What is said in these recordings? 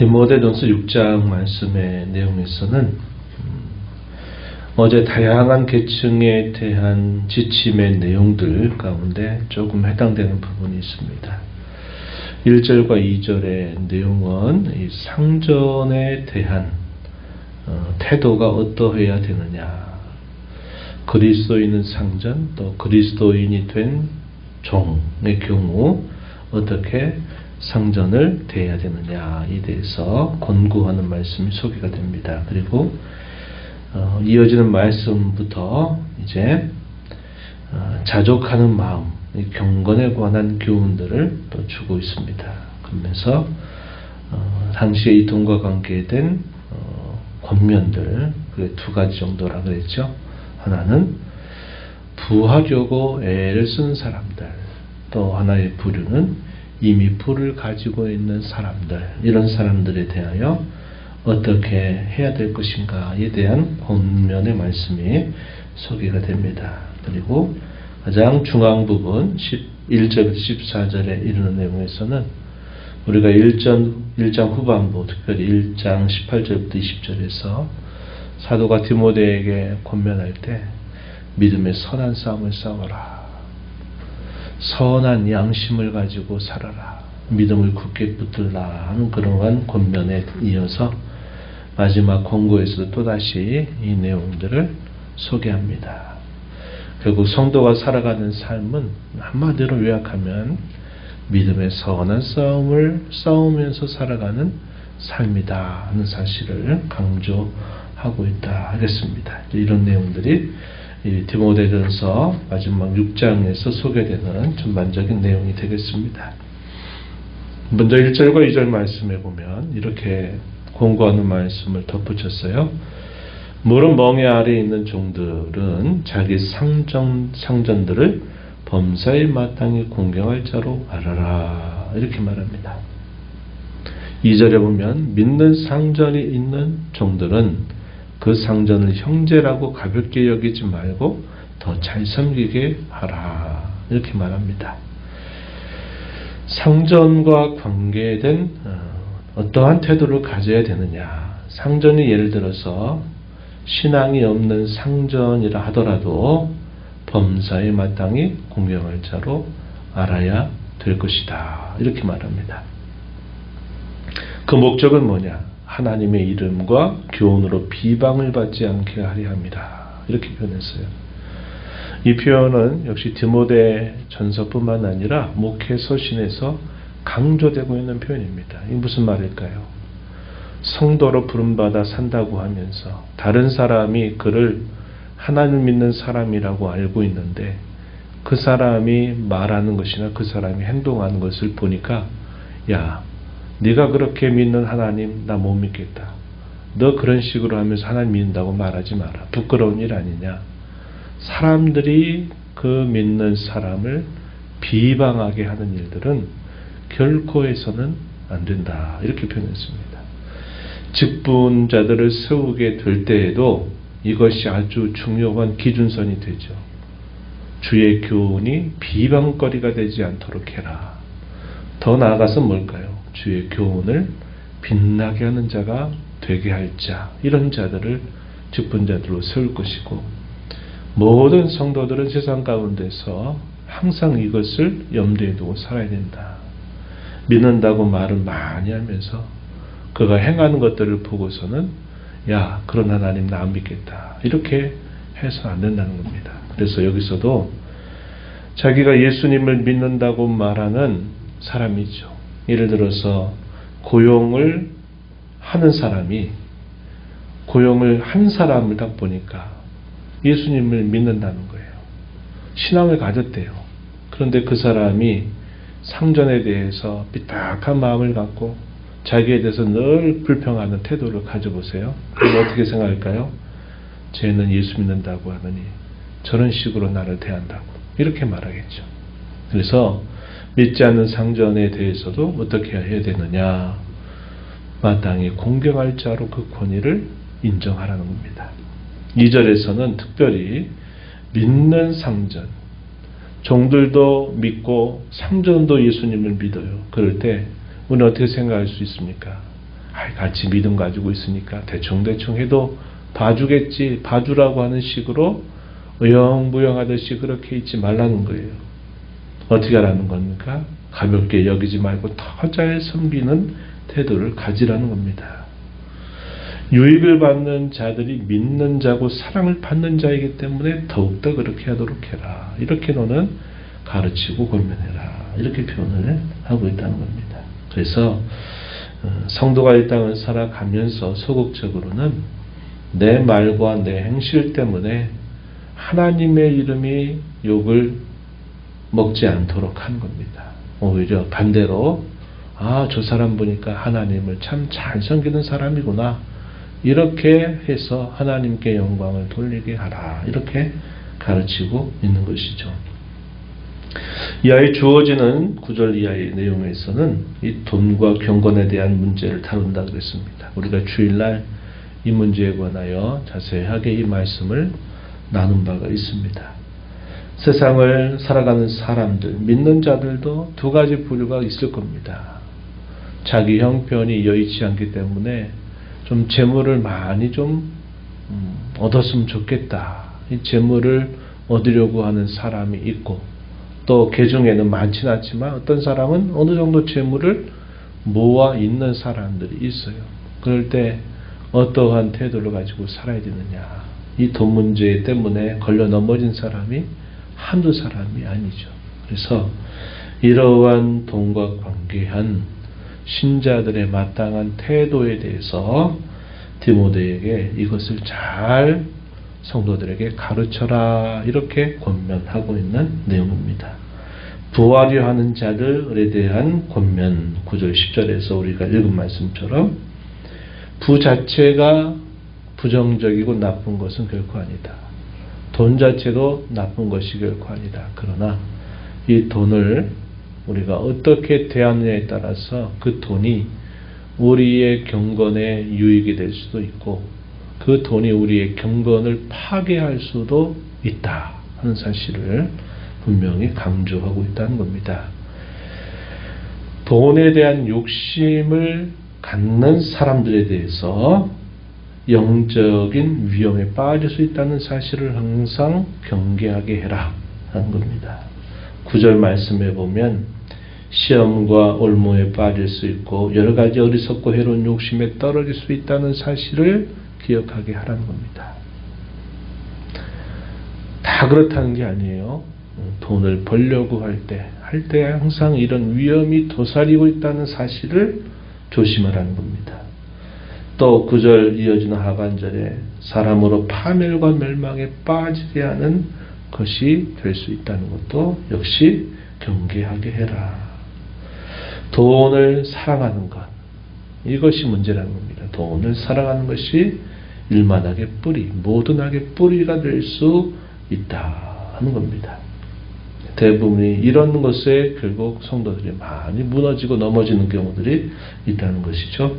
디모데전서 6장 말씀의 내용에서는 어제 다양한 계층에 대한 지침의 내용들 가운데 조금 해당되는 부분이 있습니다. 1절과 2절의 내용은 이 상전에 대한 태도가 어떠해야 되느냐, 그리스도인은 상전, 또 그리스도인이 된 종의 경우 어떻게 상전을 대해야 되느냐에 대해서 권고하는 말씀이 소개가 됩니다. 그리고 이어지는 말씀부터 이제 자족하는 마음, 경건에 관한 교훈들을 또 주고 있습니다. 그러면서 당시의 이통과 관계된 권면들, 그게 두 가지 정도라 그랬죠. 하나는 부하려고 애를 쓴 사람들, 또 하나의 부류는 이미 부를 가지고 있는 사람들, 이런 사람들에 대하여 어떻게 해야 될 것인가에 대한 본면의 말씀이 소개가 됩니다. 그리고 가장 중앙 부분 1절부터 14절에 이르는 내용에서는 우리가 1장 후반부, 특별히 1장 18절부터 20절에서 사도가 디모데에게 권면할 때 믿음의 선한 싸움을 싸워라, 선한 양심을 가지고 살아라, 믿음을 굳게 붙들라 하는 그러한 권면에 이어서 마지막 권고에서도 또다시 이 내용들을 소개합니다. 결국 성도가 살아가는 삶은 한마디로 요약하면 믿음의 선한 싸움을 싸우면서 살아가는 삶이다 하는 사실을 강조하고 있다 하겠습니다. 이런 내용들이 디모데전서 마지막 6장에서 소개되는 전반적인 내용이 되겠습니다. 먼저 1절과 2절 말씀에 보면 이렇게 권고하는 말씀을 덧붙였어요. 물은 멍에 아래에 있는 종들은 자기 상전들을 범사에 마땅히 공경할 자로 알아라, 이렇게 말합니다. 2절에 보면 믿는 상전이 있는 종들은 그 상전을 형제라고 가볍게 여기지 말고 더 잘 섬기게 하라, 이렇게 말합니다. 상전과 관계된 어떠한 태도를 가져야 되느냐, 상전이 예를 들어서 신앙이 없는 상전이라 하더라도 범사에 마땅히 공경할 자로 알아야 될 것이다, 이렇게 말합니다. 그 목적은 뭐냐? 하나님의 이름과 교훈으로 비방을 받지 않게 하려 합니다, 이렇게 표현했어요. 이 표현은 역시 디모데 전서뿐만 아니라 목회 서신에서 강조되고 있는 표현입니다. 이게 무슨 말일까요? 성도로 부름받아 산다고 하면서 다른 사람이 그를 하나님 믿는 사람이라고 알고 있는데 그 사람이 말하는 것이나 그 사람이 행동하는 것을 보니까, 야, 네가 그렇게 믿는 하나님 나 못 믿겠다, 너 그런 식으로 하면서 하나님 믿는다고 말하지 마라, 부끄러운 일 아니냐, 사람들이 그 믿는 사람을 비방하게 하는 일들은 결코 해서는 안 된다, 이렇게 표현했습니다. 직분자들을 세우게 될 때에도 이것이 아주 중요한 기준선이 되죠. 주의 교훈이 비방거리가 되지 않도록 해라. 더 나아가서 뭘까요? 주의 교훈을 빛나게 하는 자가 되게 할 자, 이런 자들을 직분자들로 세울 것이고, 모든 성도들은 세상 가운데서 항상 이것을 염두에 두고 살아야 된다. 믿는다고 말을 많이 하면서 그가 행하는 것들을 보고서는 야, 그런 하나님 나 안 믿겠다, 이렇게 해서 안 된다는 겁니다. 그래서 여기서도 자기가 예수님을 믿는다고 말하는 사람이죠. 예를 들어서 고용을 하는 사람이 고용을 한 사람을 딱 보니까 예수님을 믿는다는 거예요. 신앙을 가졌대요. 그런데 그 사람이 상전에 대해서 삐딱한 마음을 갖고 자기에 대해서 늘 불평하는 태도를 가져보세요. 그럼 어떻게 생각할까요? 쟤는 예수 믿는다고 하더니 저런 식으로 나를 대한다고, 이렇게 말하겠죠. 그래서 믿지 않는 상전에 대해서도 어떻게 해야 되느냐, 마땅히 공경할 자로 그 권위를 인정하라는 겁니다. 2절에서는 특별히 믿는 상전, 종들도 믿고 상전도 예수님을 믿어요. 그럴 때 우리는 어떻게 생각할 수 있습니까? 같이 믿음 가지고 있으니까 대충 해도 봐주겠지, 봐주라고 하는 식으로 의형부형하듯이 그렇게 있지 말라는 거예요. 어떻게 하라는 겁니까? 가볍게 여기지 말고 더 잘 섬기는 태도를 가지라는 겁니다. 유익을 받는 자들이 믿는 자고 사랑을 받는 자이기 때문에 더욱더 그렇게 하도록 해라. 이렇게 너는 가르치고 권면해라. 이렇게 표현을 하고 있다는 겁니다. 그래서 성도가 이 땅을 살아가면서 소극적으로는 내 말과 내 행실 때문에 하나님의 이름이 욕을 먹지 않도록 한 겁니다. 오히려 반대로 저 사람 보니까 하나님을 참 잘 섬기는 사람이구나. 이렇게 해서 하나님께 영광을 돌리게 하라. 이렇게 가르치고 있는 것이죠. 이하에 주어지는 9절 이하의 내용에서는 이 돈과 경건에 대한 문제를 다룬다고 했습니다. 우리가 주일날 이 문제에 관하여 자세하게 이 말씀을 나눈 바가 있습니다. 세상을 살아가는 사람들, 믿는 자들도 두 가지 부류가 있을 겁니다. 자기 형편이 여의치 않기 때문에 좀 재물을 많이 좀 얻었으면 좋겠다. 이 재물을 얻으려고 하는 사람이 있고, 또 개중에는 많지는 않지만 어떤 사람은 어느 정도 재물을 모아 있는 사람들이 있어요. 그럴 때 어떠한 태도를 가지고 살아야 되느냐. 이 돈 문제 때문에 걸려 넘어진 사람이 한두 사람이 아니죠. 그래서 이러한 돈과 관계한 신자들의 마땅한 태도에 대해서 디모데에게 이것을 잘 성도들에게 가르쳐라. 이렇게 권면하고 있는 내용입니다. 부하려 하는 자들에 대한 권면 9절 10절에서 우리가 읽은 말씀처럼 부 자체가 부정적이고 나쁜 것은 결코 아니다. 돈 자체도 나쁜 것이 결코 아니다. 그러나 이 돈을 우리가 어떻게 대하느냐에 따라서 그 돈이 우리의 경건에 유익이 될 수도 있고 그 돈이 우리의 경건을 파괴할 수도 있다 하는 사실을 분명히 강조하고 있다는 겁니다. 돈에 대한 욕심을 갖는 사람들에 대해서 영적인 위험에 빠질 수 있다는 사실을 항상 경계하게 해라 하는 겁니다. 9절 말씀에 보면 시험과 올무에 빠질 수 있고 여러 가지 어리석고 해로운 욕심에 떨어질 수 있다는 사실을 기억하게 하라는 겁니다. 다 그렇다는 게 아니에요. 돈을 벌려고 할 때 항상 이런 위험이 도사리고 있다는 사실을 조심하라는 겁니다. 또 9절 이어지는 하반절에 사람으로 파멸과 멸망에 빠지게 하는 것이 될 수 있다는 것도 역시 경계하게 해라. 돈을 사랑하는 것, 이것이 문제라는 겁니다. 돈을 사랑하는 것이 일만하게 뿌리, 모든 악의 뿌리가 될 수 있다 하는 겁니다. 대부분이 이런 것에 결국 성도들이 많이 무너지고 넘어지는 경우들이 있다는 것이죠.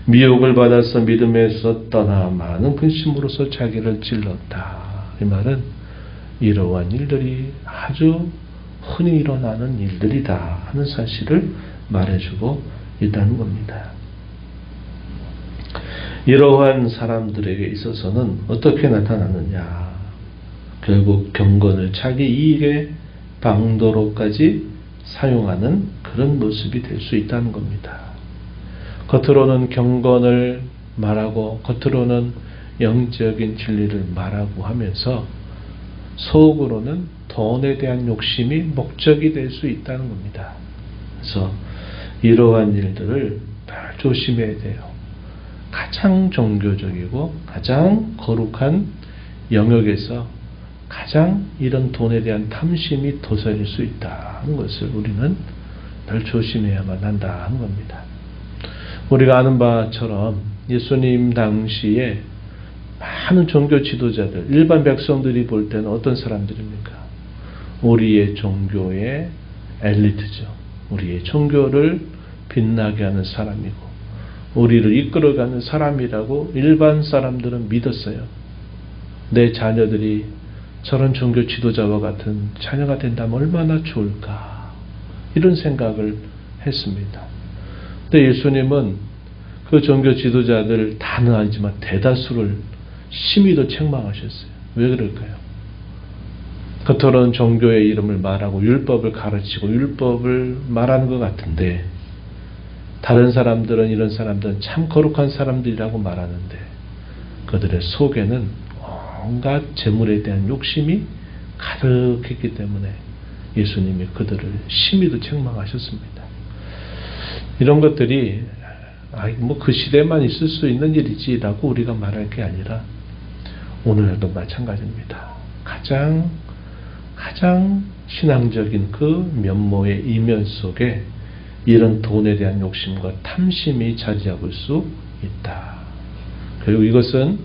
미혹을 받아서 믿음에서 떠나 많은 근심으로서 자기를 찔렀다. 이 말은 이러한 일들이 아주 흔히 일어나는 일들이다 하는 사실을 말해주고 있다는 겁니다. 이러한 사람들에게 있어서는 어떻게 나타나느냐. 결국 경건을 자기 이익의 방도로까지 사용하는 그런 모습이 될 수 있다는 겁니다. 겉으로는 경건을 말하고 겉으로는 영적인 진리를 말하고 하면서 속으로는 돈에 대한 욕심이 목적이 될 수 있다는 겁니다. 그래서 이러한 일들을 잘 조심해야 돼요. 가장 종교적이고 가장 거룩한 영역에서 가장 이런 돈에 대한 탐심이 도사릴 수 있다는 것을 우리는 늘 조심해야만 한다 하는 겁니다. 우리가 아는 바처럼 예수님 당시에 많은 종교 지도자들, 일반 백성들이 볼 때는 어떤 사람들입니까? 우리의 종교의 엘리트죠. 우리의 종교를 빛나게 하는 사람이고 우리를 이끌어가는 사람이라고 일반 사람들은 믿었어요. 내 자녀들이 저런 종교 지도자와 같은 자녀가 된다면 얼마나 좋을까, 이런 생각을 했습니다. 근데 예수님은 그 종교 지도자들 다는 아니지만 대다수를 심히도 책망하셨어요. 왜 그럴까요? 겉으로는 종교의 이름을 말하고 율법을 가르치고 율법을 말하는 것 같은데 다른 사람들은 이런 사람들은 참 거룩한 사람들이라고 말하는데 그들의 속에는 온갖 재물에 대한 욕심이 가득했기 때문에 예수님이 그들을 심히도 책망하셨습니다. 이런 것들이 뭐 그 시대만 있을 수 있는 일이지라고 우리가 말할 게 아니라 오늘날도 마찬가지입니다. 가장 신앙적인 그 면모의 이면 속에 이런 돈에 대한 욕심과 탐심이 자리 잡을 수 있다. 그리고 이것은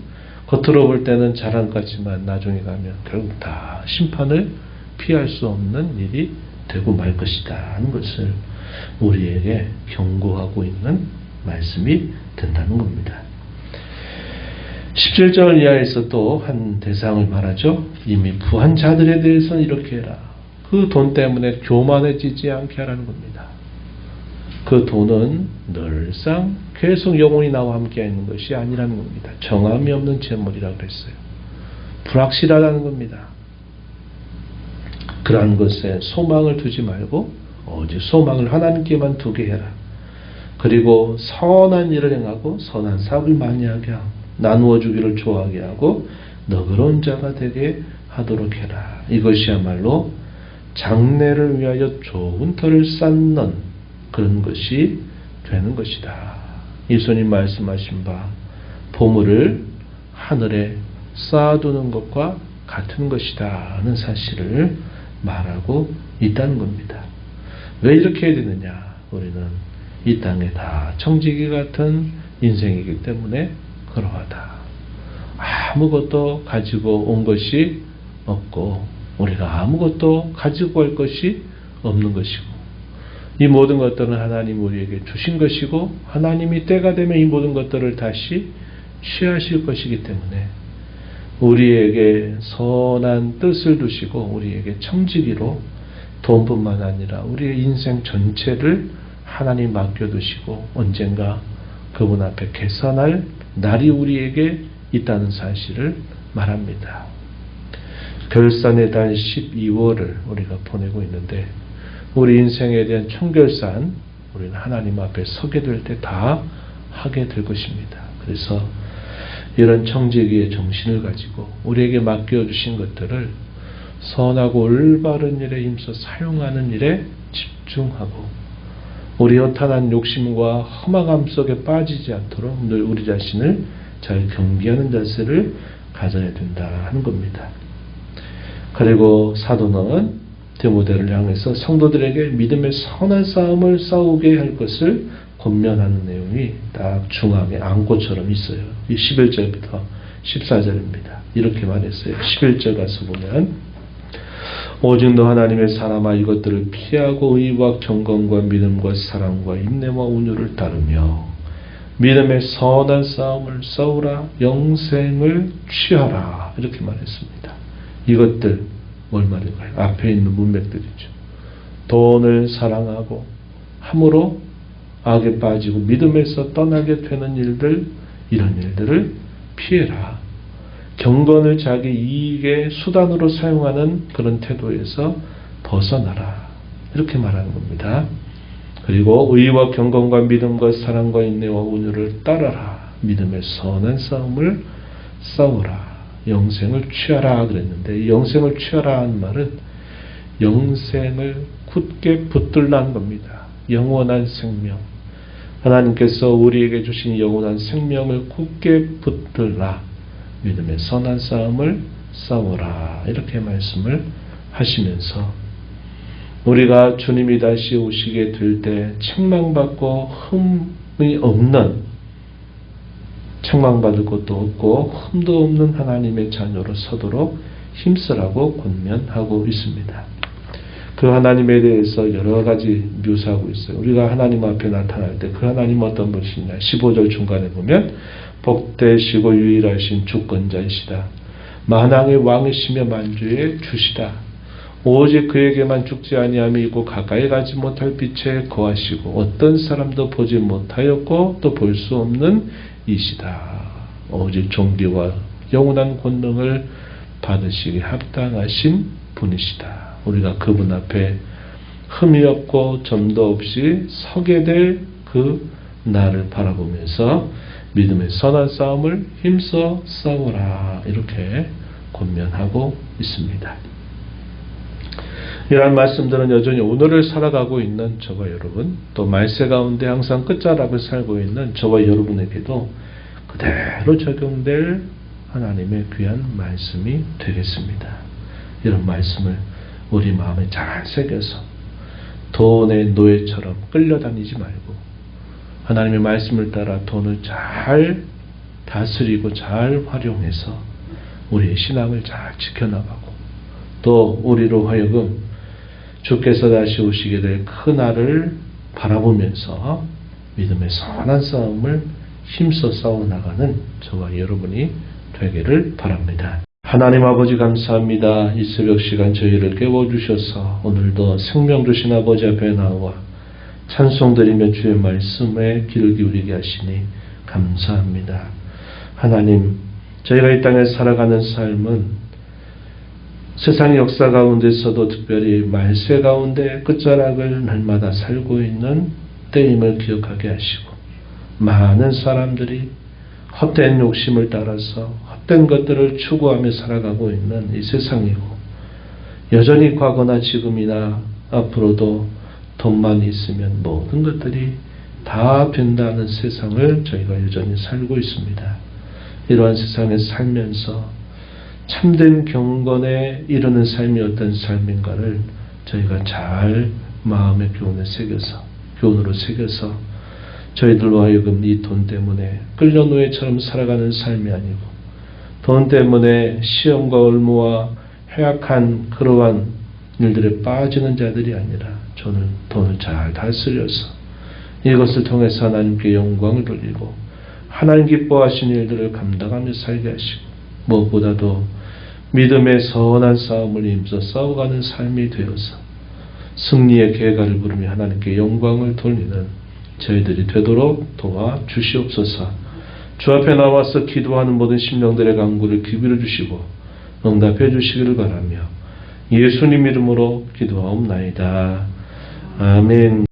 겉으로 볼 때는 잘한 것 같지만 나중에 가면 결국 다 심판을 피할 수 없는 일이 되고 말 것이다 하는 것을 우리에게 경고하고 있는 말씀이 된다는 겁니다. 17절 이하에서 또 한 대상을 말하죠. 이미 부한 자들에 대해서는 이렇게 해라. 그 돈 때문에 교만해지지 않게 하라는 겁니다. 그 돈은 늘상 계속 영원히 나와 함께 있는 것이 아니라는 겁니다. 정함이 없는 재물이라고 그랬어요. 불확실하다는 겁니다. 그러한 것에 소망을 두지 말고 오직 소망을 하나님께만 두게 해라. 그리고 선한 일을 행하고 선한 사업을 많이 하게 하고 나누어 주기를 좋아하게 하고 너그러운 자가 되게 하도록 해라. 이것이야말로 장래를 위하여 좋은 터를 쌓는 그런 것이 되는 것이다. 예수님 말씀하신 바 보물을 하늘에 쌓아두는 것과 같은 것이다 하는 사실을 말하고 있다는 겁니다. 왜 이렇게 해야 되느냐? 우리는 이 땅에 다 청지기 같은 인생이기 때문에 그러하다. 아무것도 가지고 온 것이 없고 우리가 아무것도 가지고 갈 것이 없는 것이고 이 모든 것들은 하나님 우리에게 주신 것이고 하나님이 때가 되면 이 모든 것들을 다시 취하실 것이기 때문에 우리에게 선한 뜻을 두시고 우리에게 청지기로 돈뿐만 아니라 우리의 인생 전체를 하나님 맡겨두시고 언젠가 그분 앞에 계산할 날이 우리에게 있다는 사실을 말합니다. 결산의 달 12월을 우리가 보내고 있는데 우리 인생에 대한 총결산 우리는 하나님 앞에 서게 될 때 다 하게 될 것입니다. 그래서 이런 청지기의 정신을 가지고 우리에게 맡겨주신 것들을 선하고 올바른 일에 힘써 사용하는 일에 집중하고 우리 허탄한 욕심과 험악함 속에 빠지지 않도록 늘 우리 자신을 잘 경계하는 자세를 가져야 된다 하는 겁니다. 그리고 사도는 디모데를 향해서 성도들에게 믿음의 선한 싸움을 싸우게 할 것을 권면하는 내용이 딱 중앙에 안고처럼 있어요. 이 11절부터 14절입니다. 이렇게 말했어요. 11절 가서 보면 오직 너 하나님의 사람아 이것들을 피하고 의와 경건과 믿음과 사랑과 인내와 온유를 따르며 믿음의 선한 싸움을 싸우라 영생을 취하라 이렇게 말했습니다. 이것들 뭘 말인가요? 앞에 있는 문맥들이죠. 돈을 사랑하고 함으로 악에 빠지고 믿음에서 떠나게 되는 일들 이런 일들을 피해라. 경건을 자기 이익의 수단으로 사용하는 그런 태도에서 벗어나라. 이렇게 말하는 겁니다. 그리고 의와 경건과 믿음과 사랑과 인내와 온유를 따라라. 믿음의 선한 싸움을 싸우라. 영생을 취하라 그랬는데 이 영생을 취하라 하는 말은 영생을 굳게 붙들라는 겁니다. 영원한 생명. 하나님께서 우리에게 주신 영원한 생명을 굳게 붙들라. 믿음의 선한 싸움을 싸워라. 이렇게 말씀을 하시면서 우리가 주님이 다시 오시게 될 때 책망받고 흠이 없는 책망받을 것도 없고 흠도 없는 하나님의 자녀로 서도록 힘쓰라고 권면하고 있습니다. 그 하나님에 대해서 여러 가지 묘사하고 있어요. 우리가 하나님 앞에 나타날 때 그 하나님은 어떤 분이시냐. 15절 중간에 보면 복되시고 유일하신 주권자이시다. 만왕의 왕이시며 만주의 주시다. 오직 그에게만 죽지 아니함이 있고 가까이 가지 못할 빛에 거하시고 어떤 사람도 보지 못하였고 또 볼 수 없는 이시다. 오직 존귀와 영원한 권능을 받으시기 합당하신 분이시다. 우리가 그분 앞에 흠이 없고 점도 없이 서게 될 그 날을 바라보면서 믿음의 선한 싸움을 힘써 싸우라, 이렇게 권면하고 있습니다. 이러한 말씀들은 여전히 오늘을 살아가고 있는 저와 여러분, 또 말세 가운데 항상 끝자락을 살고 있는 저와 여러분에게도 그대로 적용될 하나님의 귀한 말씀이 되겠습니다. 이런 말씀을 우리 마음에 잘 새겨서 돈의 노예처럼 끌려다니지 말고 하나님의 말씀을 따라 돈을 잘 다스리고 잘 활용해서 우리의 신앙을 잘 지켜나가고 또 우리로 하여금 주께서 다시 오시게 될 그 날을 바라보면서 믿음의 선한 싸움을 힘써 싸워나가는 저와 여러분이 되기를 바랍니다. 하나님 아버지 감사합니다. 이 새벽 시간 저희를 깨워주셔서 오늘도 생명 주신 아버지 앞에 나와 찬송드리며 주의 말씀에 귀를 기울이게 하시니 감사합니다. 하나님, 저희가 이 땅에 살아가는 삶은 세상 역사 가운데서도 특별히 말세 가운데 끝자락을 날마다 살고 있는 때임을 기억하게 하시고 많은 사람들이 헛된 욕심을 따라서 헛된 것들을 추구하며 살아가고 있는 이 세상이고 여전히 과거나 지금이나 앞으로도 돈만 있으면 모든 것들이 다 된다는 세상을 저희가 여전히 살고 있습니다. 이러한 세상에 살면서 참된 경건에 이르는 삶이 어떤 삶인가를 저희가 잘 마음의 교훈으로 새겨서 저희들로 하여금 이 돈 때문에 끌려 노예처럼 살아가는 삶이 아니고 돈 때문에 시험과 올무와 해악한 그러한 일들에 빠지는 자들이 아니라 돈을 잘 다스려서 이것을 통해서 하나님께 영광을 돌리고 하나님 기뻐하시는 일들을 감당하며 살게 하시고 무엇보다도 믿음의 선한 싸움을 힘써 싸워가는 삶이 되어서 승리의 계가를 부르며 하나님께 영광을 돌리는 저희들이 되도록 도와주시옵소서. 주 앞에 나와서 기도하는 모든 심령들의 간구를 기울여 주시고 응답해 주시기를 바라며 예수님 이름으로 기도하옵나이다. 아멘.